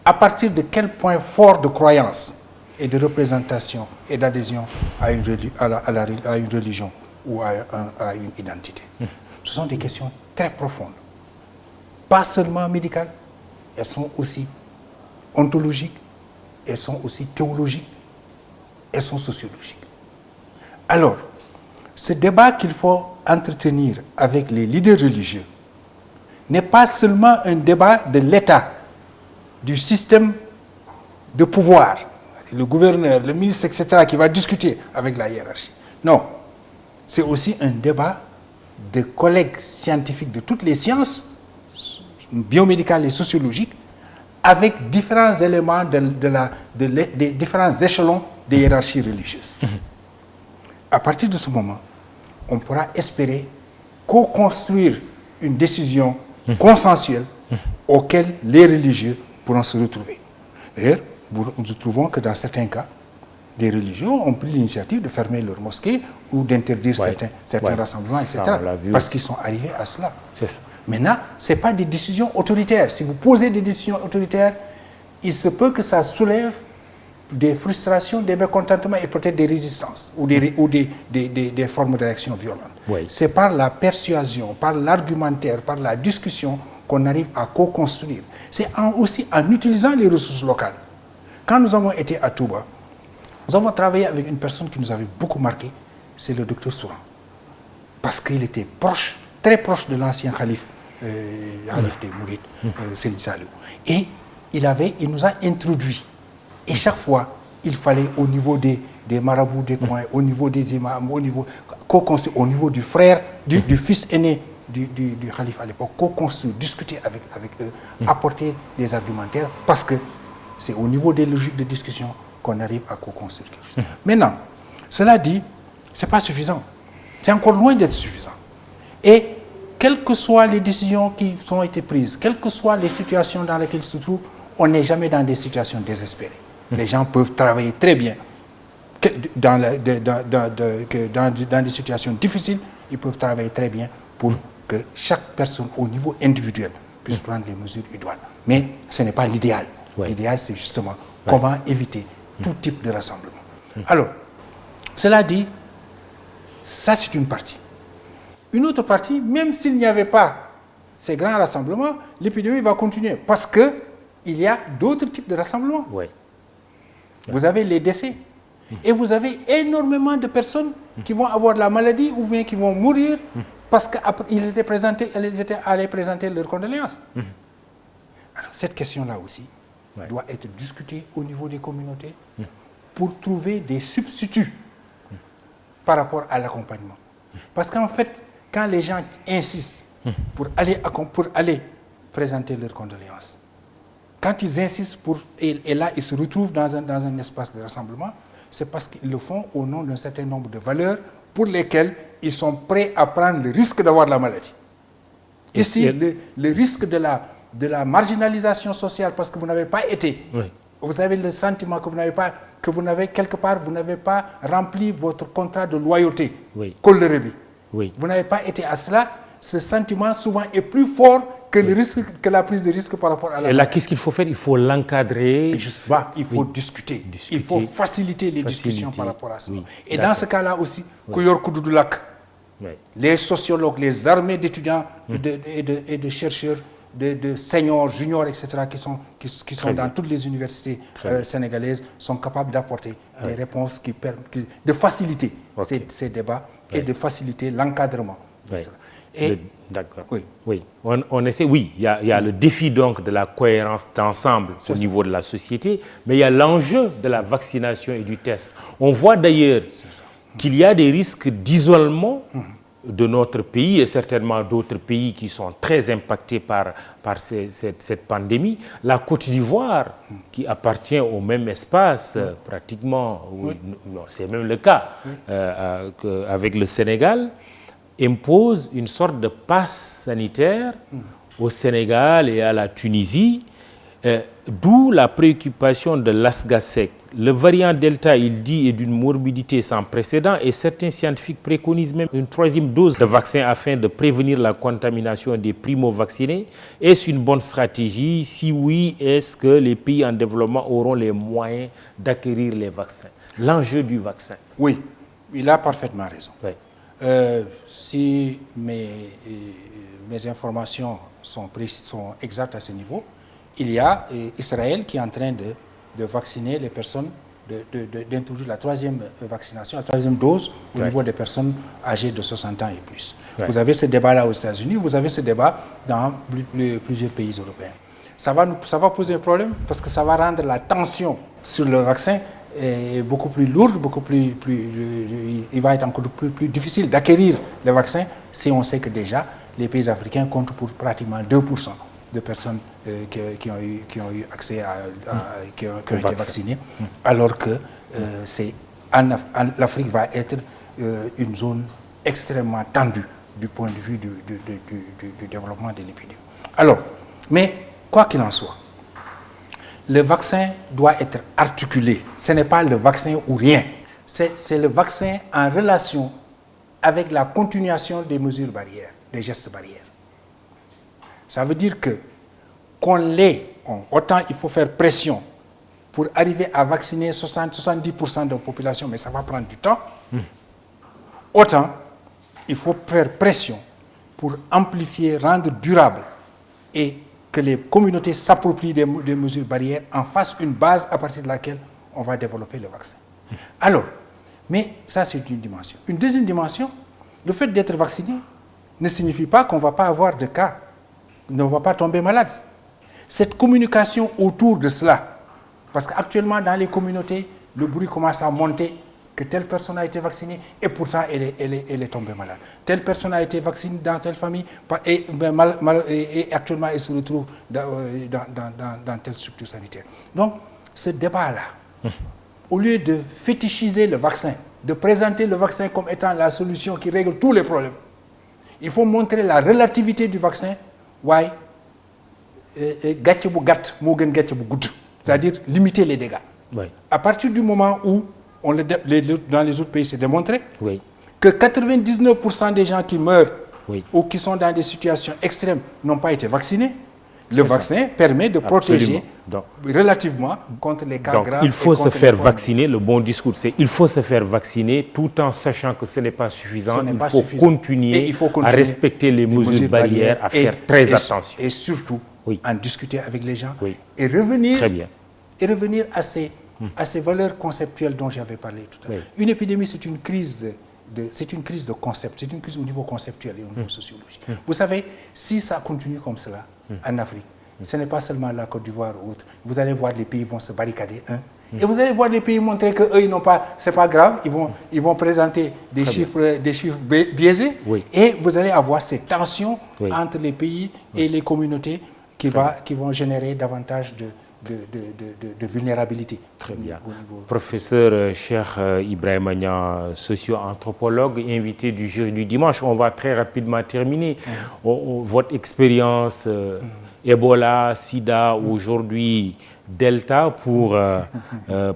À partir de quel point fort de croyance et de représentation et d'adhésion à une religion ou à une identité? Ce sont des questions très profondes. Pas seulement médicales, elles sont aussi ontologiques, elles sont aussi théologiques, elles sont sociologiques. Alors, ce débat qu'il faut entretenir avec les leaders religieux n'est pas seulement un débat de l'État, du système de pouvoir, le gouverneur, le ministre, etc., qui va discuter avec la hiérarchie. Non, c'est aussi un débat de collègues scientifiques de toutes les sciences, biomédicales et sociologiques, avec différents éléments des différents échelons des hiérarchies religieuses. À partir de ce moment, on pourra espérer co-construire une décision consensuelle auquel les religieux pourront se retrouver. D'ailleurs, nous trouvons que dans certains cas, des religieux ont pris l'initiative de fermer leurs mosquées ou d'interdire certains rassemblements, etc. Parce qu'ils sont arrivés à cela. Maintenant, ce n'est pas des décisions autoritaires. Si vous posez des décisions autoritaires, il se peut que ça soulève des frustrations, des mécontentements et peut-être des résistances ou des formes de réaction violentes. C'est par la persuasion, par l'argumentaire, par la discussion qu'on arrive à co-construire. C'est aussi en utilisant les ressources locales. Quand nous avons été à Touba, nous avons travaillé avec une personne qui nous avait beaucoup marqué, c'est le docteur Souran. Parce qu'il était proche, très proche de l'ancien calife des Mourides, Serigne Saliou. Et il nous a introduits. Et chaque fois, il fallait au niveau des marabouts des coins, au niveau des imams, au niveau du frère, du fils aîné du calife à l'époque, co-construire, discuter avec eux, apporter des argumentaires, parce que c'est au niveau des logiques de discussion qu'on arrive à co-construire quelque chose. Maintenant, cela dit, ce n'est pas suffisant. C'est encore loin d'être suffisant. Et quelles que soient les décisions qui ont été prises, quelles que soient les situations dans lesquelles ils se trouvent, on n'est jamais dans des situations désespérées. Les gens peuvent travailler très bien. Dans des situations difficiles, ils peuvent travailler très bien pour que chaque personne au niveau individuel puisse prendre les mesures idoines. Mais ce n'est pas l'idéal. L'idéal, c'est justement comment éviter tout type de rassemblement. Alors, cela dit, ça c'est une partie. Une autre partie, même s'il n'y avait pas ces grands rassemblements, l'épidémie va continuer parce qu'il y a d'autres types de rassemblements. Vous avez les décès et vous avez énormément de personnes qui vont avoir la maladie ou bien qui vont mourir parce qu'ils étaient allés présenter leurs condoléances. Alors, cette question-là aussi doit être discutée au niveau des communautés pour trouver des substituts par rapport à l'accompagnement. Parce qu'en fait, quand les gens insistent pour aller présenter leurs condoléances, quand ils insistent et là ils se retrouvent dans un espace de rassemblement, c'est parce qu'ils le font au nom d'un certain nombre de valeurs pour lesquelles ils sont prêts à prendre le risque d'avoir la maladie. Ici, le risque de la marginalisation sociale, parce que vous n'avez pas été, vous avez le sentiment que vous n'avez pas rempli votre contrat de loyauté, vous n'avez pas été à cela, ce sentiment souvent est plus fort que la prise de risque par rapport à la... Et là, qu'est-ce qu'il faut faire? Il faut l'encadrer. Il faut discuter. Il faut faciliter les discussions par rapport à ça. Et dans ce cas-là aussi, les sociologues, les armées d'étudiants et de chercheurs, de seniors, juniors, etc., qui sont dans toutes les universités sénégalaises, sont capables d'apporter des réponses de faciliter ces débats et de faciliter l'encadrement. D'accord. On essaie. Il y a le défi donc de la cohérence d'ensemble au niveau de la société, mais il y a l'enjeu de la vaccination et du test. On voit d'ailleurs qu'il y a des risques d'isolement de notre pays et certainement d'autres pays qui sont très impactés par cette pandémie. La Côte d'Ivoire, qui appartient au même espace pratiquement, c'est même le cas avec le Sénégal, impose une sorte de passe sanitaire au Sénégal et à la Tunisie, d'où la préoccupation de l'ASGASEC. Le variant Delta, il dit, est d'une morbidité sans précédent et certains scientifiques préconisent même une 3e dose de vaccin afin de prévenir la contamination des primo-vaccinés. Est-ce une bonne stratégie? Si oui, est-ce que les pays en développement auront les moyens d'acquérir les vaccins? L'enjeu du vaccin. Oui, il a parfaitement raison. Si mes informations sont exactes à ce niveau, il y a Israël qui est en train de vacciner les personnes, d'introduire la 3e vaccination, la 3e dose au niveau des personnes âgées de 60 ans et plus. Vous avez ce débat-là aux États-Unis, vous avez ce débat dans plusieurs pays européens. Ça va poser un problème parce que ça va rendre la tension sur le vaccin beaucoup plus lourde, il va être encore plus difficile d'acquérir le vaccin si on sait que déjà les pays africains comptent pour pratiquement 2% de personnes qui ont eu accès qui ont été vaccinées, alors que l'Afrique va être une zone extrêmement tendue du point de vue du développement de l'épidémie. Alors, mais quoi qu'il en soit, le vaccin doit être articulé. Ce n'est pas le vaccin ou rien. C'est le vaccin en relation avec la continuation des mesures barrières, des gestes barrières. Ça veut dire que autant il faut faire pression pour arriver à vacciner 60-70% de la population, mais ça va prendre du temps. Autant il faut faire pression pour amplifier, rendre durable et que les communautés s'approprient des mesures barrières, en fassent une base à partir de laquelle on va développer le vaccin. Alors, mais ça c'est une dimension. Une deuxième dimension, le fait d'être vacciné ne signifie pas qu'on ne va pas avoir de cas, on ne va pas tomber malade. Cette communication autour de cela, parce qu'actuellement dans les communautés, le bruit commence à monter, que telle personne a été vaccinée et pourtant elle est tombée malade. Telle personne a été vaccinée dans telle famille et actuellement elle se retrouve dans telle structure sanitaire. Donc ce débat-là, au lieu de fétichiser le vaccin, de présenter le vaccin comme étant la solution qui règle tous les problèmes, il faut montrer la relativité du vaccin, c'est-à-dire limiter les dégâts. Oui. À partir du moment où dans les autres pays, c'est démontré que 99% des gens qui meurent ou qui sont dans des situations extrêmes n'ont pas été vaccinés. Le vaccin permet de protéger relativement contre les cas graves. Il faut se faire vacciner, le bon discours c'est il faut se faire vacciner tout en sachant que ce n'est pas suffisant. Il faut continuer à respecter les mesures barrières, à faire très attention. Et surtout, en discuter avec les gens et revenir à ces valeurs conceptuelles dont j'avais parlé tout à l'heure. Une épidémie, c'est une crise de concept, c'est une crise au niveau conceptuel et au niveau sociologique. Vous savez, si ça continue comme cela en Afrique, ce n'est pas seulement la Côte d'Ivoire ou autre. Vous allez voir les pays vont se barricader et vous allez voir les pays montrer que eux ils n'ont pas, c'est pas grave, ils vont présenter des chiffres biaisés et vous allez avoir ces tensions entre les pays et les communautés qui vont générer davantage de vulnérabilité. Très bien. Professeur Cheikh Ibrahima Niang, socio-anthropologue, invité du jury du dimanche. On va très rapidement terminer. Votre expérience Ebola, Sida, aujourd'hui Delta, pour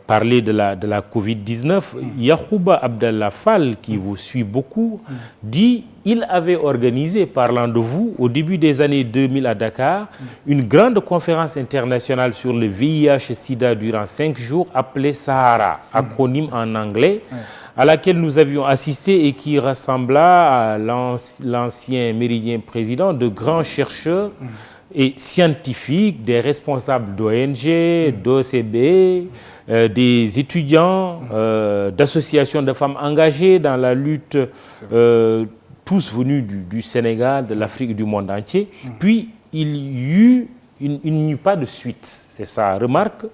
parler de la Covid-19. Yacouba Abdallah Fall, qui vous suit beaucoup, dit il avait organisé, parlant de vous, au début des années 2000 à Dakar, une grande conférence internationale sur le VIH-Sida durant 5 jours, appelée Sahara, acronyme en anglais, à laquelle nous avions assisté et qui rassembla à l'ancien méridien président de grands chercheurs et scientifiques, des responsables d'ONG, d'OCB, des étudiants, d'associations de femmes engagées dans la lutte, tous venus du Sénégal, de l'Afrique et du monde entier. Puis il n'y eut pas de suite, c'est sa remarque.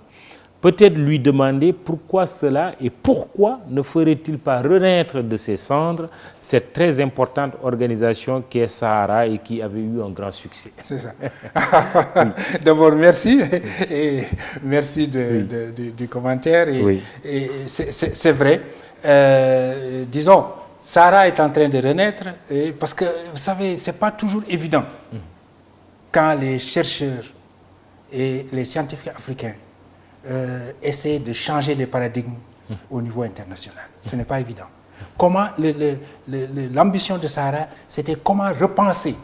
Peut-être lui demander pourquoi cela et pourquoi ne ferait-il pas renaître de ses cendres cette très importante organisation qui est Sahara et qui avait eu un grand succès. C'est ça. D'abord, merci. Et merci du commentaire. Et c'est vrai. Disons, Sahara est en train de renaître parce que, vous savez, ce n'est pas toujours évident quand les chercheurs et les scientifiques africains essayer de changer les paradigmes au niveau international. Ce n'est pas évident. Comment l'ambition de Sahara, c'était comment repenser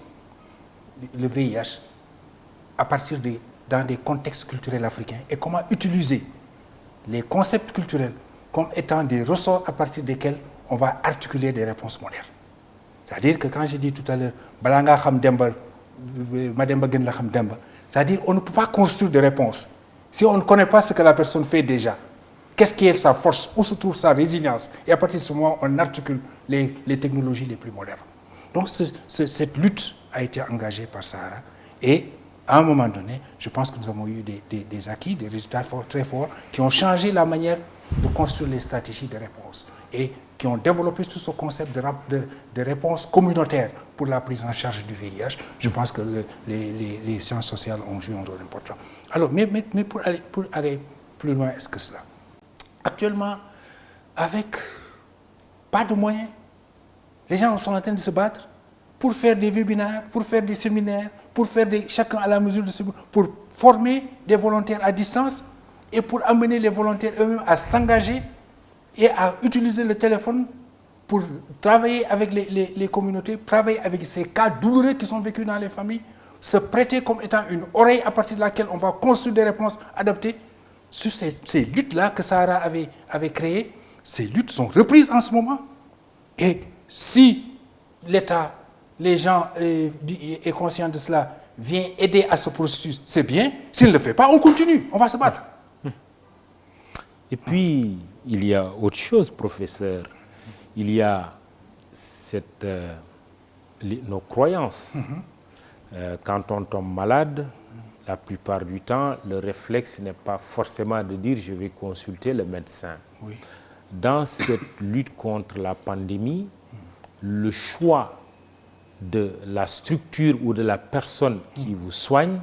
le VIH à partir dans des contextes culturels africains et comment utiliser les concepts culturels comme étant des ressorts à partir desquels on va articuler des réponses modernes. C'est-à-dire que quand j'ai dit tout à l'heure, Balanga Kham Demba, Mademba Gen la Kham Demba, c'est-à-dire qu'on ne peut pas construire de réponses si on ne connaît pas ce que la personne fait déjà. Qu'est-ce qui est sa force? Où se trouve sa résilience? Et à partir de ce moment, on articule les technologies les plus modernes. Donc cette lutte a été engagée par Sahara. Et à un moment donné, je pense que nous avons eu des acquis, des résultats très forts, qui ont changé la manière de construire les stratégies de réponse. Et qui ont développé tout ce concept de réponse communautaire pour la prise en charge du VIH. Je pense que les sciences sociales ont joué un rôle important. Alors, mais pour aller plus loin est-ce que cela, actuellement, avec pas de moyens, les gens sont en train de se battre pour faire des webinaires, pour faire des séminaires, pour faire chacun à la mesure de ce pour former des volontaires à distance et pour amener les volontaires eux-mêmes à s'engager et à utiliser le téléphone pour travailler avec les communautés, travailler avec ces cas douloureux qui sont vécus dans les familles, se prêter comme étant une oreille à partir de laquelle on va construire des réponses adaptées. Sur ces luttes-là que Sahara avait créées, ces luttes sont reprises en ce moment. Et si l'État, les gens est conscient de cela, vient aider à ce processus, c'est bien. S'il ne le fait pas, on continue, on va se battre. Et puis, il y a autre chose, professeur. Il y a nos croyances. Quand on tombe malade, la plupart du temps, le réflexe n'est pas forcément de dire « je vais consulter le médecin ». Oui. Dans cette lutte contre la pandémie, le choix de la structure ou de la personne qui vous soigne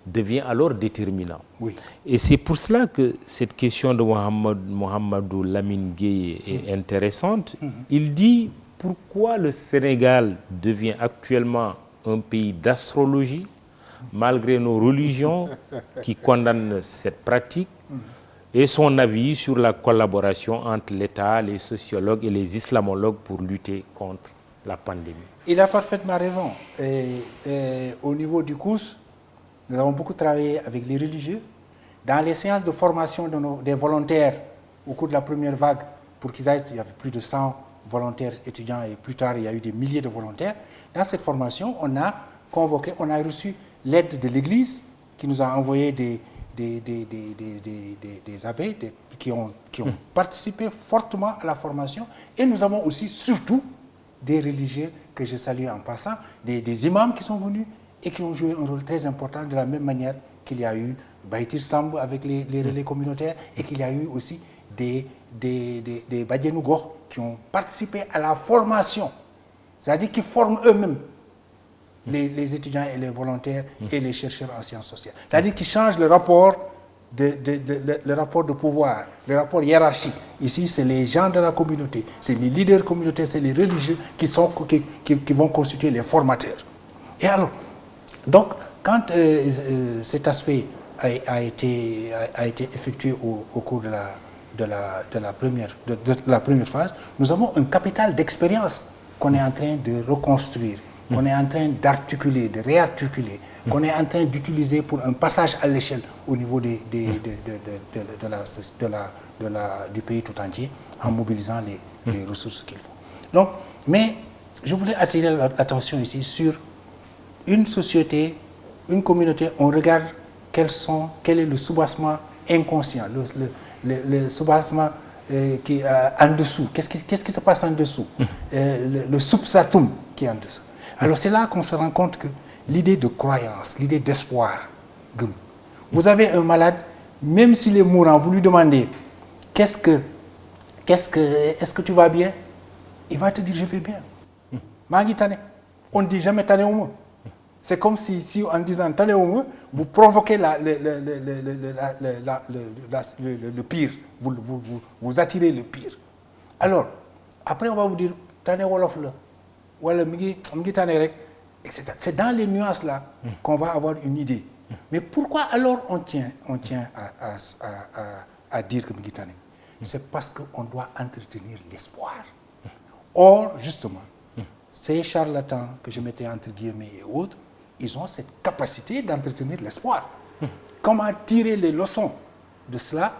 devient alors déterminant. Oui. Et c'est pour cela que cette question de Mohamedou Lamine Gueye est intéressante. Il dit pourquoi le Sénégal devient actuellement un pays d'astrologie, malgré nos religions qui condamnent cette pratique, et son avis sur la collaboration entre l'État, les sociologues et les islamologues pour lutter contre la pandémie. Il a parfaitement raison. Au niveau du COUS, nous avons beaucoup travaillé avec les religieux. Dans les séances de formation des volontaires au cours de la première vague, pour qu'ils aillent, il y avait plus de 100 volontaires étudiants et plus tard, il y a eu des milliers de volontaires. Dans cette formation, on a reçu l'aide de l'Église qui nous a envoyé des abbés qui ont participé fortement à la formation. Et nous avons aussi, surtout, des religieux que je salue en passant, des imams qui sont venus et qui ont joué un rôle très important de la même manière qu'il y a eu Baïtir Samb avec les relais communautaires et qu'il y a eu aussi des Badianougor qui ont participé à la formation, c'est-à-dire qui forment eux-mêmes les étudiants et les volontaires et les chercheurs en sciences sociales. C'est-à-dire qu'ils changent le rapport le rapport de pouvoir, le rapport hiérarchique. Ici, c'est les gens de la communauté, c'est les leaders communautaires, c'est les religieux qui vont constituer les formateurs. Et alors, donc, quand cet aspect a été effectué au cours de la première phase, nous avons un capital d'expérience qu'on est en train de reconstruire, qu'on est en train d'articuler, de réarticuler, qu'on est en train d'utiliser pour un passage à l'échelle au niveau du pays tout entier, en mobilisant les ressources qu'il faut. Donc, mais je voulais attirer l'attention ici sur une société, une communauté. On regarde quel est le soubassement inconscient, le soubassement qui est en dessous. Qu'est-ce qui se passe en dessous? Le substratum qui est en dessous. Alors c'est là qu'on se rend compte que l'idée de croyance, l'idée d'espoir. Vous avez un malade, même s'il est mourant, vous lui demandez est-ce que tu vas bien? Il va te dire je vais bien. On ne dit jamais tane au moins. C'est comme si en disant tane au moins, vous provoquez le pire, vous attirez le pire. Alors, après on va vous dire tane wolof la, wala mi ngi tane rek. C'est dans les nuances là qu'on va avoir une idée. Mais pourquoi alors on tient à dire que Migitane? C'est parce qu'on doit entretenir l'espoir. Or, justement, ces charlatans que je mettais entre guillemets et autres, ils ont cette capacité d'entretenir l'espoir. Comment tirer les leçons de cela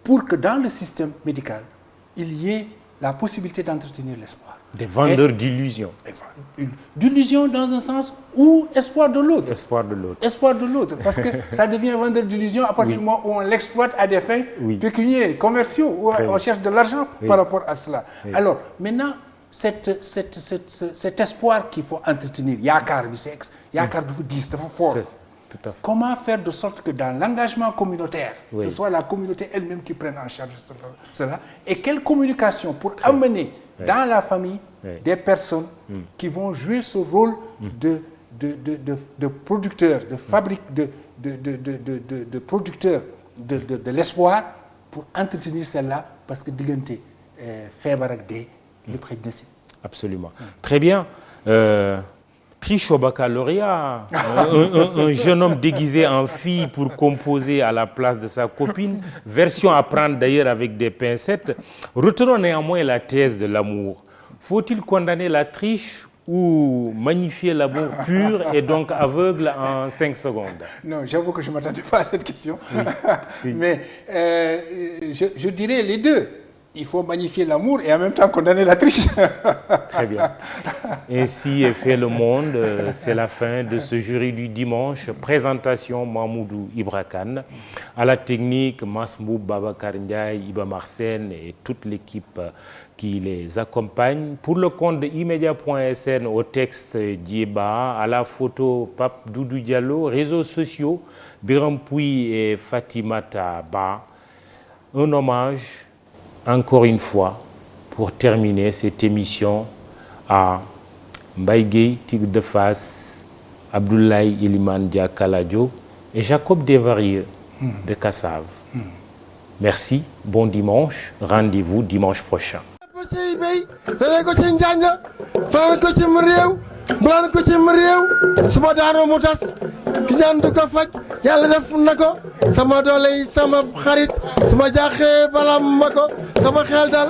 pour que dans le système médical, il y ait la possibilité d'entretenir l'espoir. Des vendeurs d'illusions. D'illusions dans un sens ou espoir de l'autre. Espoir de l'autre. Espoir de l'autre, parce que ça devient vendeur d'illusions à partir du moment où on l'exploite à des fins pécuniaires, commerciaux, où on cherche de l'argent par rapport à cela. Alors, maintenant, cet espoir qu'il faut entretenir, Yakar, Yakar de vous dire, de fort. Comment faire de sorte que dans l'engagement communautaire, ce soit la communauté elle-même qui prenne en charge cela, et quelle communication pour amener dans la famille des personnes qui vont jouer ce rôle de producteurs, de producteurs de l'espoir pour entretenir celle-là, parce que Absolument. Très bien. triche au baccalauréat, un jeune homme déguisé en fille pour composer à la place de sa copine, version à prendre d'ailleurs avec des pincettes. Retenons néanmoins la thèse de l'amour. Faut-il condamner la triche ou magnifier l'amour pur et donc aveugle en 5 secondes? Non, j'avoue que je ne m'attendais pas à cette question. Oui. Oui. Mais je dirais les deux. Il faut magnifier l'amour et en même temps condamner la triche. Très bien. Ainsi est fait le monde. C'est la fin de ce jury du dimanche. Présentation Mahmoudou Ibra Kane. À la technique, Masmou Babacar Ndiaye, Iba Marsen et toute l'équipe qui les accompagne. Pour le compte de immedia.sn, au texte Djieba, à la photo Pape Doudou Diallo, réseaux sociaux, Biram Pouy et Fatimata Ba. Un hommage, encore une fois, pour terminer cette émission, à Mbaye Gueye, Tigre de Fass, Abdoulaye Iliman Dia Kaladio et Jacob Desvarieux de Kassav. Merci, bon dimanche, rendez-vous dimanche prochain. sama doole sama xarit suma jaaxee balam ma ko sama xel dal.